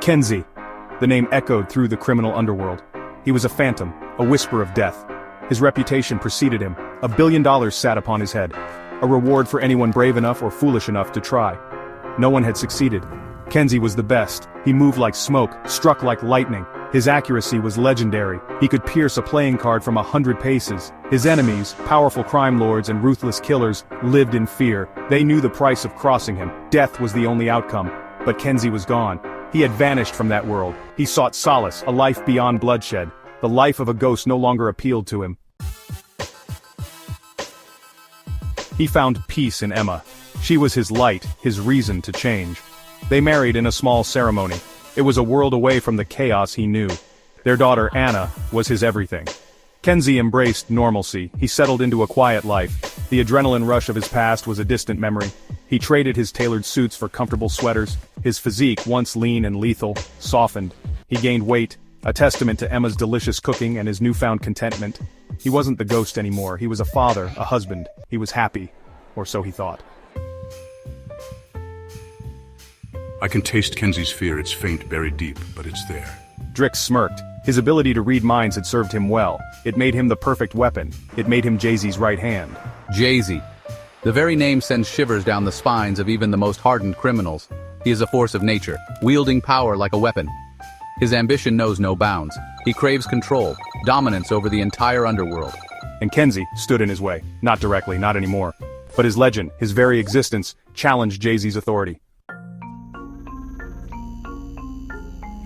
Kenzi. The name echoed through the criminal underworld. He was a phantom, a whisper of death. His reputation preceded him. $1 billion sat upon his head. A reward for anyone brave enough or foolish enough to try. No one had succeeded. Kenzi was the best. He moved like smoke, struck like lightning. His accuracy was legendary. He could pierce a playing card from 100 paces. His enemies, powerful crime lords and ruthless killers, lived in fear. They knew the price of crossing him. Death was the only outcome. But Kenzi was gone. He had vanished from that world. He sought solace, a life beyond bloodshed. The life of a ghost no longer appealed to him. He found peace in Emma. She was his light, his reason to change. They married in a small ceremony. It was a world away from the chaos he knew. Their daughter, Anna, was his everything. Kenzi embraced normalcy. He settled into a quiet life. The adrenaline rush of his past was a distant memory. He traded his tailored suits for comfortable sweaters. His physique, once lean and lethal, softened. He gained weight, a testament to Emma's delicious cooking and his newfound contentment. He wasn't the ghost anymore. He was a father, a husband. He was happy. Or so he thought. I can taste Kenzi's fear. It's faint, buried deep, but it's there. Drix smirked. His ability to read minds had served him well. It made him the perfect weapon. It made him Jay-Z's right hand. Jay-Z. The very name sends shivers down the spines of even the most hardened criminals. He is a force of nature, wielding power like a weapon. His ambition knows no bounds. He craves control, dominance over the entire underworld. And Kenzi stood in his way. Not directly, not anymore. But his legend, his very existence, challenged Jay-Z's authority.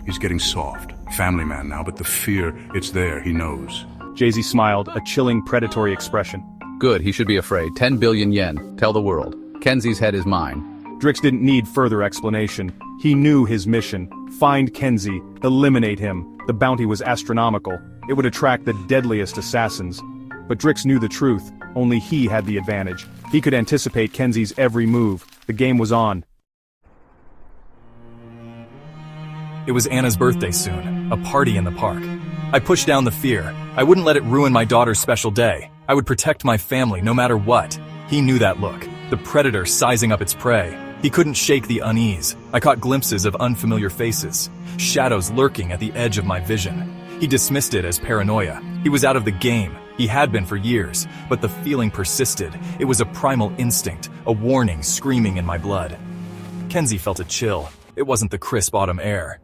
He's getting soft. Family man now, but the fear, it's there, he knows. Jay-Z smiled, a chilling, predatory expression. Good, he should be afraid. 10 billion yen. Tell the world. Kenzi's head is mine. Drix didn't need further explanation. He knew his mission. Find Kenzi, eliminate him. The bounty was astronomical. It would attract the deadliest assassins. But Drix knew the truth. Only he had the advantage. He could anticipate Kenzi's every move. The game was on. It was Anna's birthday soon, a party in the park. I pushed down the fear. I wouldn't let it ruin my daughter's special day. I would protect my family no matter what. He knew that look, the predator sizing up its prey. He couldn't shake the unease. I caught glimpses of unfamiliar faces, shadows lurking at the edge of my vision. He dismissed it as paranoia. He was out of the game. He had been for years, but the feeling persisted. It was a primal instinct, a warning screaming in my blood. Kenzi felt a chill. It wasn't the crisp autumn air.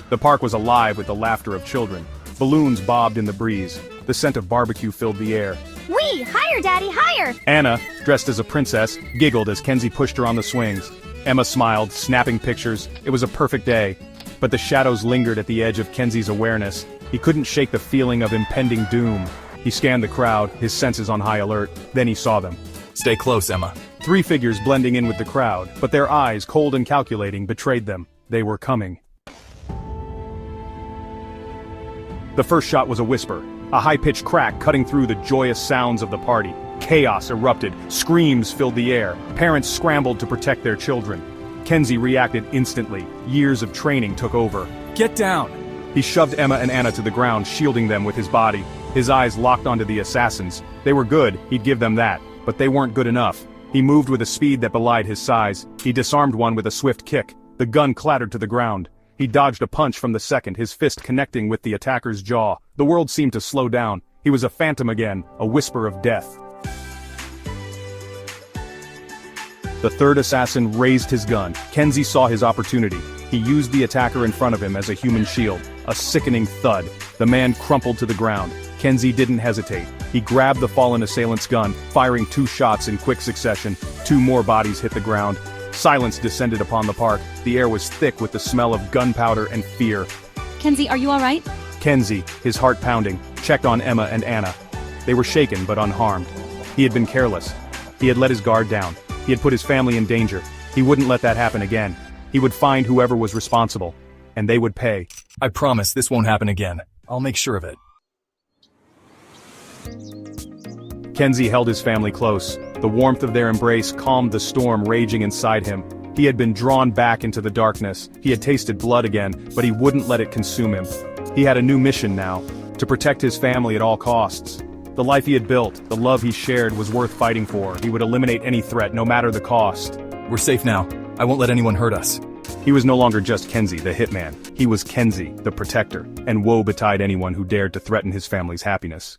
The park was alive with the laughter of children. Balloons bobbed in the breeze. The scent of barbecue filled the air. Wee! Higher, Daddy, higher! Anna, dressed as a princess, giggled as Kenzi pushed her on the swings. Emma smiled, snapping pictures. It was a perfect day. But the shadows lingered at the edge of Kenzi's awareness. He couldn't shake the feeling of impending doom. He scanned the crowd, his senses on high alert. Then he saw them. Stay close, Emma. 3 figures blending in with the crowd, but their eyes, cold and calculating, betrayed them. They were coming. The first shot was a whisper, a high-pitched crack cutting through the joyous sounds of the party. Chaos erupted, screams filled the air, parents scrambled to protect their children. Kenzi reacted instantly, years of training took over. Get down! He shoved Emma and Anna to the ground, shielding them with his body. His eyes locked onto the assassins. They were good, he'd give them that, but they weren't good enough. He moved with a speed that belied his size. He disarmed one with a swift kick. The gun clattered to the ground. He dodged a punch from the second, his fist connecting with the attacker's jaw. The world seemed to slow down. He was a phantom again, a whisper of death. The third assassin raised his gun. Kenzi saw his opportunity. He used the attacker in front of him as a human shield. A sickening thud. The man crumpled to the ground. Kenzi didn't hesitate. He grabbed the fallen assailant's gun, firing 2 shots in quick succession. 2 more bodies hit the ground. Silence descended upon the park. The air was thick with the smell of gunpowder and fear. Kenzi, are you all right? Kenzi, his heart pounding, checked on Emma and Anna. They were shaken but unharmed. He had been careless. He had let his guard down. He had put his family in danger. He wouldn't let that happen again. He would find whoever was responsible. And they would pay. I promise this won't happen again. I'll make sure of it. Kenzi held his family close. The warmth of their embrace calmed the storm raging inside him. He had been drawn back into the darkness. He had tasted blood again, but he wouldn't let it consume him. He had a new mission now, to protect his family at all costs. The life he had built, the love he shared was worth fighting for. He would eliminate any threat, no matter the cost. We're safe now. I won't let anyone hurt us. He was no longer just Kenzi, the hitman. He was Kenzi, the protector, and woe betide anyone who dared to threaten his family's happiness.